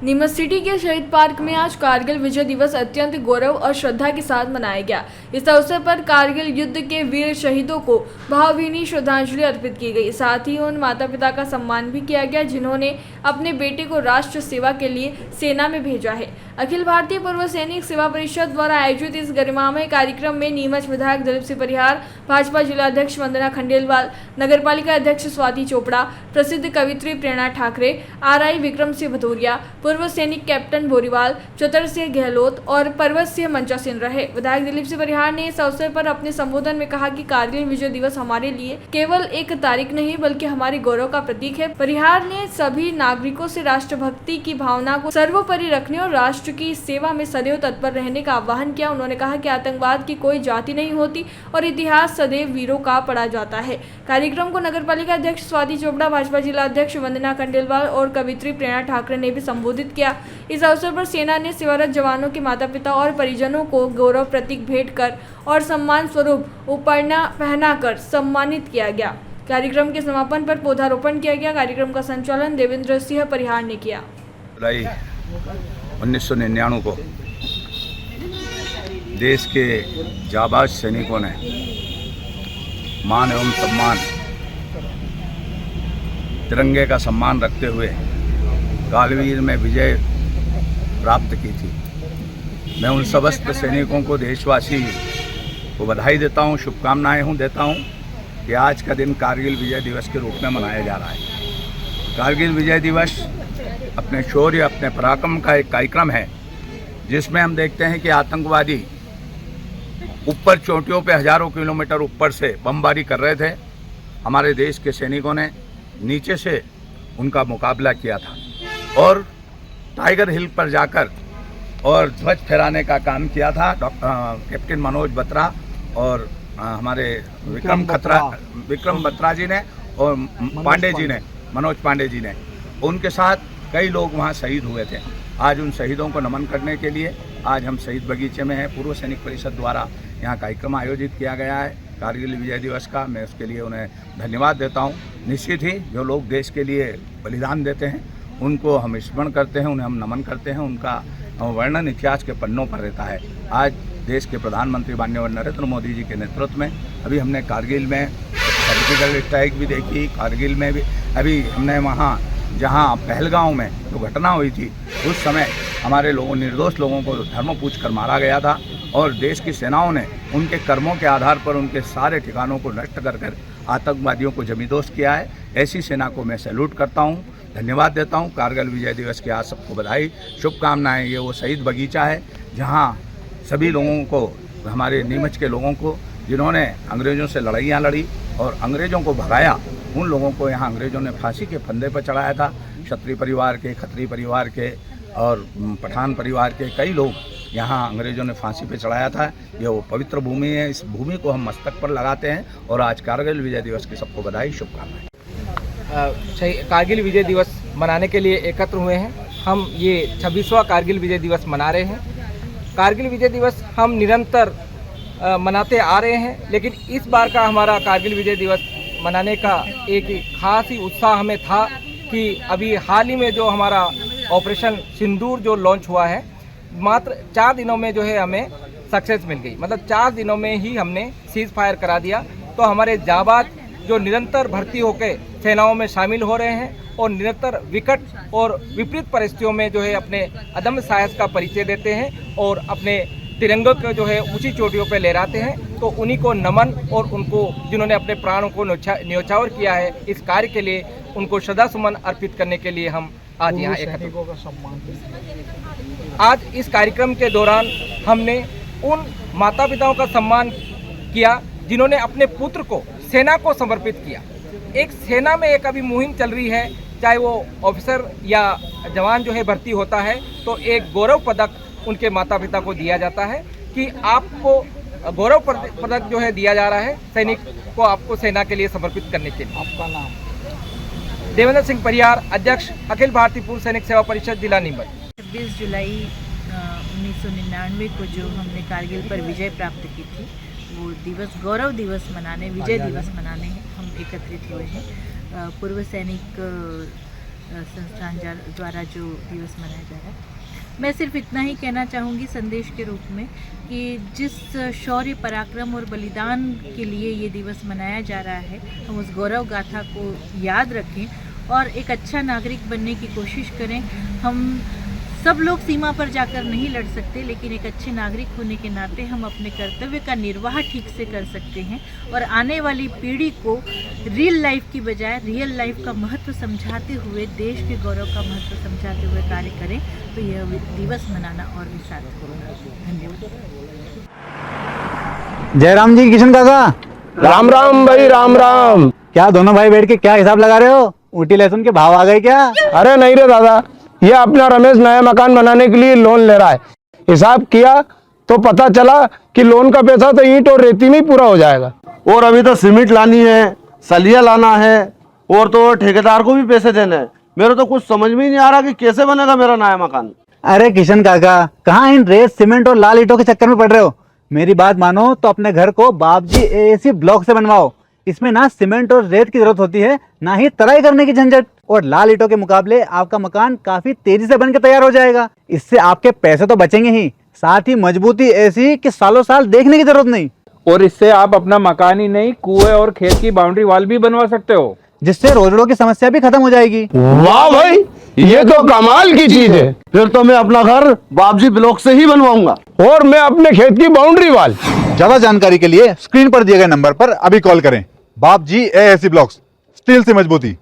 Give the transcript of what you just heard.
Neemuch city के शहीद park में आज कारगिल विजय दिवस अत्यंत गौरव और श्रद्धा के साथ मनाया गया। इस अवसर पर कारगिल युद्ध के वीर शहीदों को भावभीनी श्रद्धांजलि अर्पित की गई। साथ ही उन माता पिता का सम्मान भी किया गया जिन्होंने अपने बेटे को राष्ट्र सेवा के लिए सेना में भेजा है। अखिल भारतीय पूर्व सैनिक सेवा परिषद द्वारा आयोजित इस गरिमामय कार्यक्रम में नीमच विधायक दिलीप सिंह परिहार, भाजपा जिलाध्यक्ष वंदना खंडेलवाल, नगर पालिका अध्यक्ष स्वाति चोपड़ा, प्रसिद्ध कवित्री प्रेरणा ठाकरे, RI विक्रम सिंह भदौरिया, पूर्व सैनिक कैप्टन बोरीवाल, चतर सिंह गहलोत और पर्वत सिंह मंचा सिंह रहे। विधायक दिलीप सिंह परिहार ने इस अवसर पर अपने संबोधन में कहा कि कारगिल विजय दिवस हमारे लिए केवल एक तारीख नहीं बल्कि हमारे गौरव का प्रतीक है। परिहार ने सभी नागरिकों से राष्ट्रभक्ति की भावना को सर्वोपरि रखने और राष्ट्र की सेवा में सदैव तत्पर रहने का आह्वान किया। उन्होंने कहा कि आतंकवाद की कोई जाति नहीं होती और इतिहास सदैव वीरों का पढ़ा जाता है। कार्यक्रम को नगर पालिका अध्यक्ष स्वाति चोपड़ा, भाजपा जिला अध्यक्ष वंदना खंडेलवाल और कवित्री प्रेरणा ठाकरे ने भी संबोधित किया। इस अवसर पर सेना ने सेवारत जवानों के माता पिता और परिजनों को गौरव प्रतीक भेंट कर और सम्मान स्वरूप उपरना पहनाकर सम्मानित किया गया। कार्यक्रम के समापन पर पौधारोपण किया गया। कार्यक्रम का संचालन देवेंद्र सिंह परिहार ने किया। 1999 को देश के जाबाज सैनिकों ने मान एवं सम्मान तिरंगे का सम्मान रखते हुए कारगिल में विजय प्राप्त की थी। मैं उन समस्त सैनिकों को, देशवासी को बधाई देता हूं, शुभकामनाएं देता हूं कि आज का दिन कारगिल विजय दिवस के रूप में मनाया जा रहा है। कारगिल विजय दिवस अपने शौर्य, अपने पराक्रम का एक कार्यक्रम है जिसमें हम देखते हैं कि आतंकवादी ऊपर चोटियों पे हजारों किलोमीटर ऊपर से बमबारी कर रहे थे। हमारे देश के सैनिकों ने नीचे से उनका मुकाबला किया था और टाइगर हिल पर जाकर और ध्वज फहराने का काम किया था। कैप्टन मनोज बत्रा और हमारे विक्रम बत्रा जी ने और मनोज पांडे जी ने, उनके साथ कई लोग वहाँ शहीद हुए थे। आज उन शहीदों को नमन करने के लिए आज हम शहीद बगीचे में हैं। पूर्व सैनिक परिषद द्वारा यहाँ कार्यक्रम आयोजित किया गया है कारगिल विजय दिवस का। मैं उसके लिए उन्हें धन्यवाद देता हूँ। निश्चित ही जो लोग देश के लिए बलिदान देते हैं उनको हम स्मरण करते हैं, उन्हें हम नमन करते हैं। उनका वर्णन इतिहास के पन्नों पर रहता है। आज देश के प्रधानमंत्री माननीय नरेंद्र मोदी जी के नेतृत्व में अभी हमने कारगिल में सर्जिकल स्ट्राइक भी देखी। कारगिल में भी अभी हमने वहाँ जहाँ पहलगांव में जो घटना हुई थी उस समय हमारे लोगों, निर्दोष लोगों को धर्म पूछ कर मारा गया था और देश की सेनाओं ने उनके कर्मों के आधार पर उनके सारे ठिकानों को नष्ट कर आतंकवादियों को जमींदोज किया है। ऐसी सेना को मैं सैल्यूट करता हूँ, धन्यवाद देता हूँ। कारगिल विजय दिवस की आज सबको बधाई, शुभकामनाएं। ये वो शहीद बगीचा है जहाँ सभी लोगों को, हमारे नीमच के लोगों को जिन्होंने अंग्रेज़ों से लड़ाइयाँ लड़ी और अंग्रेज़ों को भगाया, उन लोगों को यहाँ अंग्रेज़ों ने फांसी के फंदे पर चढ़ाया था। क्षत्रिय परिवार के, खत्री परिवार के और पठान परिवार के कई लोग यहाँ अंग्रेज़ों ने फांसी पे चढ़ाया था। ये वो पवित्र भूमि है, इस भूमि को हम मस्तक पर लगाते हैं और आज कारगिल विजय दिवस की सबको बधाई, शुभकामनाएं। कारगिल विजय दिवस मनाने के लिए एकत्र हुए हैं। हम ये 26वां कारगिल विजय दिवस मना रहे हैं। कारगिल विजय दिवस हम निरंतर मनाते आ रहे हैं, लेकिन इस बार का हमारा कारगिल विजय दिवस मनाने का एक खास ही उत्साह हमें था कि अभी हाल ही में जो हमारा ऑपरेशन सिंदूर जो लॉन्च हुआ है, मात्र 4 दिनों में जो है हमें सक्सेस मिल गई। मतलब 4 दिनों में ही हमने सीज फायर करा दिया। तो हमारे जाबाज जो निरंतर भर्ती होकर सेनाओं में शामिल हो रहे हैं और निरंतर विकट और विपरीत परिस्थितियों में जो है अपने अदम्य साहस का परिचय देते हैं और अपने तिरंगे को जो है ऊंची चोटियों पर लहराते हैं, तो उन्हीं को नमन और उनको जिन्होंने अपने प्राणों को न्योछावर किया है, इस कार्य के लिए उनको श्रद्धा सुमन अर्पित करने के लिए हम आज यहाँ एकत्र। आज इस कार्यक्रम के दौरान हमने उन माता पिताओं का सम्मान किया जिन्होंने अपने पुत्र को सेना को समर्पित किया। एक सेना में एक अभी मुहिम चल रही है, चाहे वो ऑफिसर या जवान जो है भर्ती होता है तो एक गौरव पदक उनके माता पिता को दिया जाता है कि आपको गौरव पदक जो है दिया जा रहा है सैनिक को, आपको सेना के लिए समर्पित करने के लिए। आपका नाम? देवेंद्र सिंह परिहार, अध्यक्ष अखिल भारतीय पूर्व सैनिक सेवा परिषद, जिला नीमच। 26 जुलाई 1999 को जो हमने कारगिल पर विजय प्राप्त की थी, वो दिवस गौरव दिवस मनाने, विजय दिवस मनाने हम एकत्रित हुए हैं। पूर्व सैनिक संस्थान द्वारा जो दिवस मनाया जा रहा है। मैं सिर्फ इतना ही कहना चाहूँगी संदेश के रूप में कि जिस शौर्य पराक्रम और बलिदान के लिए ये दिवस मनाया जा रहा है, हम उस गौरव गाथा को याद रखें और एक अच्छा नागरिक बनने की कोशिश करें। हम सब लोग सीमा पर जाकर नहीं लड़ सकते, लेकिन एक अच्छे नागरिक होने के नाते हम अपने कर्तव्य का निर्वाह ठीक से कर सकते हैं और आने वाली पीढ़ी को रियल लाइफ की बजाय रियल लाइफ का महत्व समझाते हुए, देश के गौरव का महत्व समझाते हुए कार्य करें, तो यह दिवस मनाना और भी सार्थक होगा। धन्यवाद। जयराम जी, किशन काका। राम राम भाई, राम राम। क्या दोनों भाई बैठ के क्या हिसाब लगा रहे हो? ऊटी लहसुन के भाव आ गए क्या? अरे नहीं रे दादा, ये अपना रमेश नया मकान बनाने के लिए लोन ले रहा है। हिसाब किया तो पता चला कि लोन का पैसा तो ईंट और रेती में ही पूरा हो जाएगा। और अभी तो सीमेंट लानी है, सलिया लाना है और तो ठेकेदार को भी पैसे देने हैं। मेरे तो कुछ समझ में ही नहीं आ रहा कि कैसे बनेगा मेरा नया मकान। अरे किशन काका, कहाँ इन रेत सीमेंट और लाल ईंटों के चक्कर में पड़ रहे हो? मेरी बात मानो तो अपने घर को बाबजी एएसी ब्लॉक से बनवाओ। इसमें ना सीमेंट और रेत की जरूरत होती है, ना ही तराई करने की झंझट। और लाल ईंटों के मुकाबले आपका मकान काफी तेजी से बनकर तैयार हो जाएगा। इससे आपके पैसे तो बचेंगे ही, साथ ही मजबूती ऐसी कि सालों साल देखने की जरूरत नहीं। और इससे आप अपना मकान ही नहीं, कुएं और खेत की बाउंड्री वॉल भी बनवा सकते हो, जिससे रोजड़ों की समस्या भी खत्म हो जाएगी। वाह भाई, ये तो कमाल की चीज है। फिर तो मैं अपना घर बाबजी ब्लॉक से ही बनवाऊंगा और मैं अपने खेत की बाउंड्री वाल। ज्यादा जानकारी के लिए स्क्रीन पर दिए गए नंबर पर अभी कॉल करें। बाबजी एएसी ब्लॉक्स, स्टील से मजबूती।